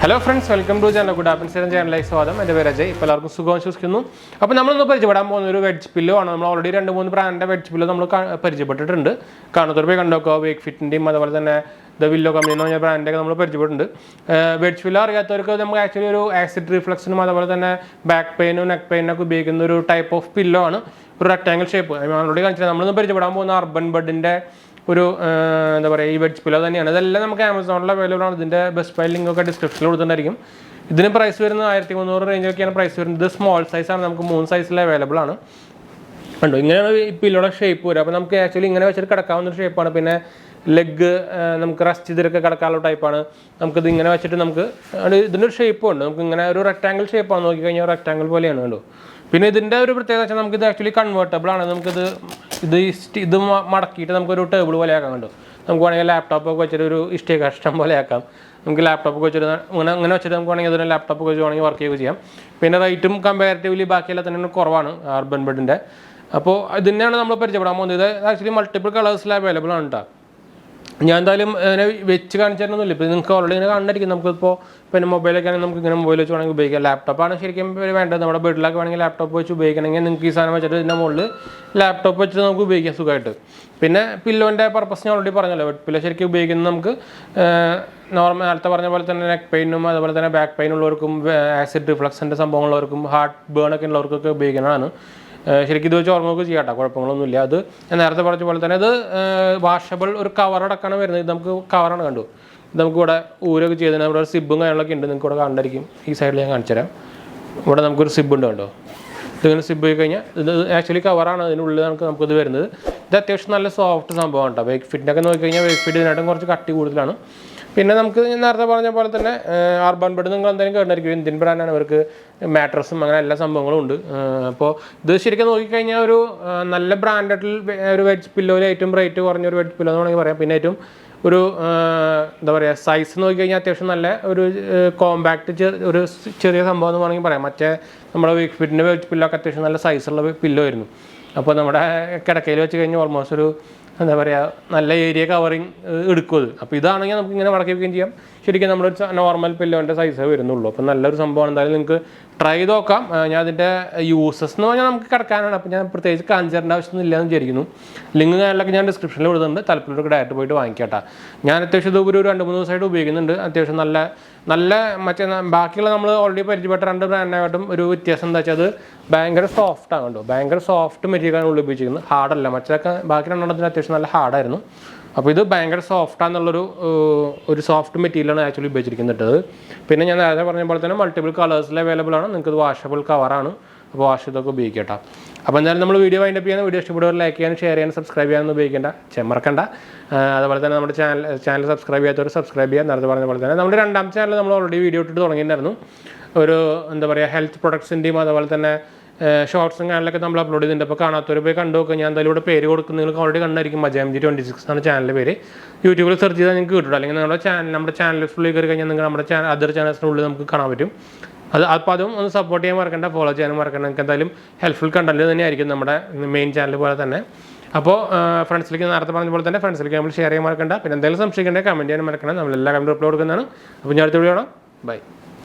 Hello friends, welcome to channel 𝙂𝙗𝙚 𝙁𝙤 എൻ്റെ പേര് അജയ്. ഇപ്പോൾ എല്ലാവർക്കും സുഖം വിശ്വസിക്കുന്നു. അപ്പോൾ നമ്മളിന്ന് പരിചയപ്പെടാൻ പോകുന്ന ഒരു വെഡ്ജ് പില്ലോ ആണ്. നമ്മൾ ഓൾറെഡി 2-3 ബ്രാൻഡിൻ്റെ വെഡ്ജ് പില്ലോ നമ്മൾ പരിചയപ്പെട്ടിട്ടുണ്ട്. കാണുന്നവർ പോയി കണ്ടോക്കുക. വേക്ക്ഫിറ്റിൻ്റെയും അതുപോലെ തന്നെ വില്ലോ കമ്പനി എന്ന് പറഞ്ഞ ബ്രാൻഡൊക്കെ നമ്മൾ പരിചയപ്പെട്ടിട്ടുണ്ട്. വെഡ്ജ് പില്ലോ അറിയാത്തവർക്ക് നമുക്ക് ആക്ച്വലി ഒരു ആസിഡ് റിഫ്ലക്സിനും അതുപോലെ തന്നെ ബാക്ക് പെയിനും നെക്ക് പെയിനൊക്കെ ഉപയോഗിക്കുന്ന ഒരു ടൈപ്പ് ഓഫ് പില്ലോ ആണ്. ഒരു റെക്ടാങ്കിൾ ഷേപ്പ് ഓൾറെഡി കാണിച്ചത്. നമ്മളിന്ന് പരിചയപ്പെടാൻ പോകുന്ന അർബൻ ബെഡിൻ്റെ ഒരു എന്താ പറയുക, ഈ വെഡ്ജ് പില്ലോ തന്നെയാണ്. ഇതെല്ലാം നമുക്ക് ആമസോണിൽ അവൈലബിൾ ആണ്. ഇതിൻ്റെ ബെസ്റ്റ് ബൈ ലിങ്ക് ഒക്കെ ഡിസ്ക്രിപ്ഷനിൽ കൊടുത്തിട്ടുണ്ടായിരിക്കും. ഇതിന് പ്രൈസ് വരുന്നത് 1300 റേഞ്ചൊക്കെയാണ് പ്രൈസ് വരുന്നത്. ഇത് സ്മോൾ സൈസാണ്, നമുക്ക് 3 സൈസിൽ അവൈലബിൾ ആണ്. കണ്ടോ, ഇങ്ങനെയാണ് ഈ പില്ലോയുടെ ഷേപ്പ് വരിക. അപ്പോൾ നമുക്ക് ആക്ച്വലി ഇങ്ങനെ വെച്ചിട്ട് കിടക്കാവുന്ന ഒരു ഷേപ്പാണ്. പിന്നെ ലെഗ് നമുക്ക് റസ്റ്റ് ചെയ്തിട്ടൊക്കെ കിടക്കാനുള്ള ടൈപ്പാണ്. നമുക്കിത് ഇങ്ങനെ വെച്ചിട്ട് നമുക്ക് ഇതിൻ്റെ ഒരു ഷേപ്പും ഉണ്ട്. നമുക്ക് ഇങ്ങനെ ഒരു റെക്ടാങ്കിൾ ഷേപ്പാണ്, നോക്കിക്കഴിഞ്ഞാൽ റെക്ടാങ്കിൾ പോലെയാണ്. കണ്ടോ. പിന്നെ ഇതിൻ്റെ ഒരു പ്രത്യേകത വെച്ചാൽ നമുക്കിത് ആക്ച്വലി കൺവേർട്ടബിൾ ആണ്. ഇത് മടക്കിയിട്ട് നമുക്കൊരു ടേബിൾ പോലെ ആക്കാം. കണ്ടോ, നമുക്ക് വേണമെങ്കിൽ ലാപ്ടോപ്പൊക്കെ വെച്ചിട്ട് ഒരു ഇഷ്ടം പോലെ ആക്കാം. നമുക്ക് ലാപ്ടോപ്പൊക്കെ വെച്ചിട്ട് അങ്ങനെ വെച്ചിട്ട് നമുക്ക് വേണമെങ്കിൽ അതിന് ലാപ്ടോപ്പൊക്കെ വെച്ച് വേണമെങ്കിൽ വർക്ക് ചെയ്യുകയും ചെയ്യാം. പിന്നെ റേറ്റും കമ്പാരിറ്റീവ്ലി ബാക്കിയെല്ലാം തന്നെ കുറവാണ് അർബൻ ബെഡിൻ്റെ. അപ്പോൾ ഇതിനെയാണ് നമ്മൾ പരിചയപ്പെടാൻ പോകുന്നത്. ഇത് ആക്ച്വലി മൾട്ടിപ്പിൾ കളേഴ്സിൽ അവൈലബിൾ ആണ് കേട്ടോ. ഞാൻ എന്തായാലും ഇതിനെ വെച്ച് കാണിച്ചു തരുന്നില്ല. ഇപ്പോൾ നിങ്ങൾക്ക് ഓൾറെഡി ഇങ്ങനെ കണ്ടിരിക്കും. നമുക്കിപ്പോൾ പിന്നെ മൊബൈലൊക്കെ ആണെങ്കിൽ നമുക്ക് ഇങ്ങനെ മൊബൈൽ വെച്ച് വേണമെങ്കിൽ ഉപയോഗിക്കാം. ലാപ്ടോപ്പാണ് ശരിക്കും വേണ്ടത്. നമ്മുടെ ബെഡിലൊക്കെ വേണമെങ്കിൽ ലാപ്ടോപ്പ് വെച്ച് ഉപയോഗിക്കണമെങ്കിൽ നിങ്ങൾക്ക് ഈ സാധനം വെച്ചിട്ട് ഇതിൻ്റെ മുകളിൽ ലാപ്ടോപ്പ് വെച്ചിട്ട് നമുക്ക് ഉപയോഗിക്കാം സുഖമായിട്ട്. പിന്നെ പില്ലോൻ്റെ പർപ്പസ് ഞാൻ ഓൾറെഡി പറഞ്ഞല്ലോ. പില്ലോ ശരിക്കും ഉപയോഗിക്കുന്നത് നമുക്ക് നോർമൽ നേരത്തെ പറഞ്ഞ പോലെ തന്നെ നെക്ക് പെയിനും അതുപോലെ തന്നെ ബാക്ക് പെയിൻ ഉള്ളവർക്കും ആസിഡ് റിഫ്ലക്സിൻ്റെ സംഭവങ്ങളുള്ളവർക്കും ഹാർട്ട് ബേൺ ഒക്കെ ഉള്ളവർക്കൊക്കെ ഉപയോഗിക്കുന്നതാണ്. ശരിക്കും ഇത് വെച്ച് ഓർമ്മയൊക്കെ ചെയ്യാം കേട്ടോ, കുഴപ്പങ്ങളൊന്നുമില്ല. അത് ഞാൻ നേരത്തെ പറഞ്ഞ പോലെ തന്നെ ഇത് വാഷബിൾ ഒരു കവറടക്കാണ് വരുന്നത്. ഇത് നമുക്ക് കവറാണ്. കണ്ടു, ഇത് നമുക്ക് ഇവിടെ ഊരൊക്കെ ചെയ്തതിന് ഇവിടെ ഒരു സിബും കാര്യങ്ങളൊക്കെ ഉണ്ട്. നിങ്ങൾക്ക് ഇവിടെ കണ്ടിരിക്കും. ഈ സൈഡിൽ ഞാൻ കാണിച്ചു തരാം. ഇവിടെ നമുക്കൊരു സിബ് ഉണ്ട്. കണ്ടോ, ഇതിങ്ങനെ സിബ് പോയി കഴിഞ്ഞാൽ ഇത് ആക്ച്വലി കവറാണ്. അതിനുള്ളിൽ നമുക്കിത് വരുന്നത്. ഇത് അത്യാവശ്യം നല്ല സോഫ്റ്റ് സംഭവമാണ് കേട്ടോ. വേക്ക് ഫിറ്റിനൊക്കെ നോക്കിക്കഴിഞ്ഞാൽ വേക്ക് ഫിറ്റ് ഇതിനായിട്ടും കുറച്ച് കട്ടി കൂടുതലാണ്. പിന്നെ നമുക്ക് നേരത്തെ പറഞ്ഞ പോലെ തന്നെ അർബൻ ബെഡ് നിങ്ങൾ എന്തായാലും കേട്ടിരിക്കും. ഇന്ത്യൻ ബ്രാൻഡാണ്. അവർക്ക് മാട്രസും അങ്ങനെ എല്ലാ സംഭവങ്ങളും ഉണ്ട്. അപ്പോൾ ഇത് ശരിക്കും നോക്കിക്കഴിഞ്ഞാൽ ഒരു നല്ല ബ്രാൻഡഡിൽ ഒരു വെഡ്ജ് പില്ലോയിൽ ഏറ്റവും റേറ്റ് കുറഞ്ഞ ഒരു വെഡ്ജ് പില്ലോ എന്ന് വേണമെങ്കിൽ പറയാം. പിന്നെ ഏറ്റവും ഒരു എന്താ പറയുക, സൈസ് നോക്കിക്കഴിഞ്ഞാൽ അത്യാവശ്യം നല്ല ഒരു കോമ്പാക്റ്റ് ഒരു ചെറിയ സംഭവം എന്ന് വേണമെങ്കിൽ പറയാം. മറ്റേ നമ്മുടെ വീക്ക് ഫിറ്റിൻ്റെ വെഡ്ജ് പില്ലോ ഒക്കെ അത്യാവശ്യം നല്ല സൈസുള്ള പില്ലോ ആയിരുന്നു. അപ്പോൾ നമ്മുടെ കിടക്കയിൽ വെച്ച് കഴിഞ്ഞാൽ ഓൾമോസ്റ്റ് ഒരു എന്താ പറയുക, നല്ല ഏരിയ കവറിങ് എടുക്കും അത്. അപ്പോൾ ഇതാണെങ്കിൽ നമുക്ക് ഇങ്ങനെ മടക്കി വയ്ക്കുകയും ചെയ്യാം. ശരിക്കും നമ്മുടെ നോർമൽ പില്ലോൻ്റെ സൈസേ വരുന്നുള്ളൂ. അപ്പോൾ നല്ലൊരു സംഭവമാണ്. എന്തായാലും നിങ്ങൾക്ക് ട്രൈ ചെയ്ത് നോക്കാം. ഞാൻ അതിൻ്റെ യൂസസ് എന്ന് പറഞ്ഞാൽ നമുക്ക് കിടക്കാനാണ്. അപ്പോൾ ഞാൻ പ്രത്യേകിച്ച് കാണിച്ചേരേണ്ട ആവശ്യമൊന്നും ഇല്ലയെന്ന് വിചാരിക്കുന്നു. ലിങ്ക് കാര്യങ്ങളൊക്കെ ഞാൻ ഡിസ്ക്രിപ്ഷനിൽ കൊടുക്കുന്നുണ്ട്. താല്പര്യമുള്ളവർക്ക് ഡയറക്റ്റ് പോയിട്ട് വാങ്ങിക്കട്ടെ. ഞാൻ അത്യാവശ്യം ഇത് ഒരു 2-3 ദിവസമായിട്ട് ഉപയോഗിക്കുന്നുണ്ട്. അത്യാവശ്യം നല്ല മറ്റേ ബാക്കിയുള്ള നമ്മൾ ഓൾറെഡി പരിചയപ്പെട്ട 2 ബ്രാൻഡിനായിട്ടും ഒരു വ്യത്യാസം എന്താ വെച്ചാൽ അത് ഭയങ്കര സോഫ്റ്റ് ആണ്. കണ്ടോ, ഭയങ്കര സോഫ്റ്റ് മെറ്റീരിയലാണ് ഉള്ളിൽ ഉപയോഗിച്ചിരിക്കുന്നത്. ഹാർഡല്ല. മറ്റൊക്കെ ബാക്കി 2 അത്യാവശ്യം നല്ല ഹാർഡായിരുന്നു. അപ്പോൾ ഇത് ഭയങ്കര സോഫ്റ്റാന്നുള്ളൊരു സോഫ്റ്റ് മെറ്റീരിയലാണ് ആക്ച്വലി ഉപയോഗിച്ചിരിക്കുന്നത്. പിന്നെ ഞാൻ നേരത്തെ പറഞ്ഞ പോലെ തന്നെ മൾട്ടിപ്പിൾ കളേഴ്സിൽ അവൈലബിൾ ആണ്. നിങ്ങൾക്ക് ഇത് വാഷബിൾ കവറാണ്. അപ്പോൾ വാഷ് ചെയ്തൊക്കെ ഉപയോഗിക്കട്ടോ. അപ്പോൾ എന്തായാലും നമ്മൾ വീഡിയോ വൈൻഡപ്പ് ചെയ്യുന്ന വീഡിയോ ഇഷ്ടപ്പെടുന്നവർ ലൈക്ക് ചെയ്യാനും ഷെയർ ചെയ്യാനും സബ്സ്ക്രൈബ് ചെയ്യാനൊന്നും മറക്കണ്ട. അതുപോലെ തന്നെ നമ്മുടെ ചാനൽ സബ്സ്ക്രൈബ് ചെയ്യാത്തവർ സബ്സ്ക്രൈബ് ചെയ്യാൻ. നേരത്തെ പറഞ്ഞ പോലെ തന്നെ നമ്മുടെ 2ാം ചാനൽ നമ്മൾ ഓൾറെഡി വീഡിയോ ഇട്ടിട്ട് തുടങ്ങിയിട്ടുണ്ടായിരുന്നു. ഒരു എന്താ പറയുക, ഹെൽത്ത് പ്രൊഡക്ട്സിൻ്റെയും അതുപോലെ തന്നെ ഷോർട്സും ചാനലൊക്കെ നമ്മൾ അപ്ലോഡ് ചെയ്തിട്ടുണ്ട്. അപ്പോൾ കാണാത്തവർ പോയി കണ്ടു നോക്കുക. ഞാൻ എന്തായാലും ഇവിടെ പേര് കൊടുക്കുന്നത് നിങ്ങൾക്ക് ഓൾറെഡി കണ്ടായിരിക്കും. 𝙂𝙗26 എന്നാണ് ചാനലിൻ്റെ പേര്. യൂട്യൂബിൽ സെർച്ച് ചെയ്താൽ നിങ്ങൾക്ക് കിട്ടും. അല്ലെങ്കിൽ നമ്മുടെ ചാനൽ ഫുള്ളിൽ കയറി കഴിഞ്ഞാൽ നിങ്ങൾ നമ്മുടെ അതർ ചാനൽസിനുള്ളിൽ നമുക്ക് കാണാൻ പറ്റും. അപ്പോൾ അതും ഒന്ന് സപ്പോർട്ട് ചെയ്യാൻ മറക്കണ്ട, ഫോളോ ചെയ്യാനും മറക്കണ്ട. നിങ്ങൾക്ക് എന്തായാലും ഹെൽപ്ഫുൾ കണ്ടന്റ് തന്നെയായിരിക്കും നമ്മുടെ മെയിൻ ചാനൽ പോലെ തന്നെ. അപ്പോൾ ഫ്രണ്ട്സിലേക്ക് നേരത്തെ പറഞ്ഞ പോലെ തന്നെ ഫ്രണ്ട്സിലേക്ക് നമ്മൾ ഷെയർ ചെയ്യാൻ മറക്കണ്ട. പിന്നെ എന്തെങ്കിലും സംശയിക്കേണ്ടത് കമൻറ്റ് ചെയ്യാൻ മറക്കണം. നമ്മളെല്ലാ കമൻറ്റ് റിപ്ലൈ കൊടുക്കുന്നതാണ്. അപ്പോൾ ഞാൻ അടുത്ത വീഡിയോ കാണാം. ബൈ.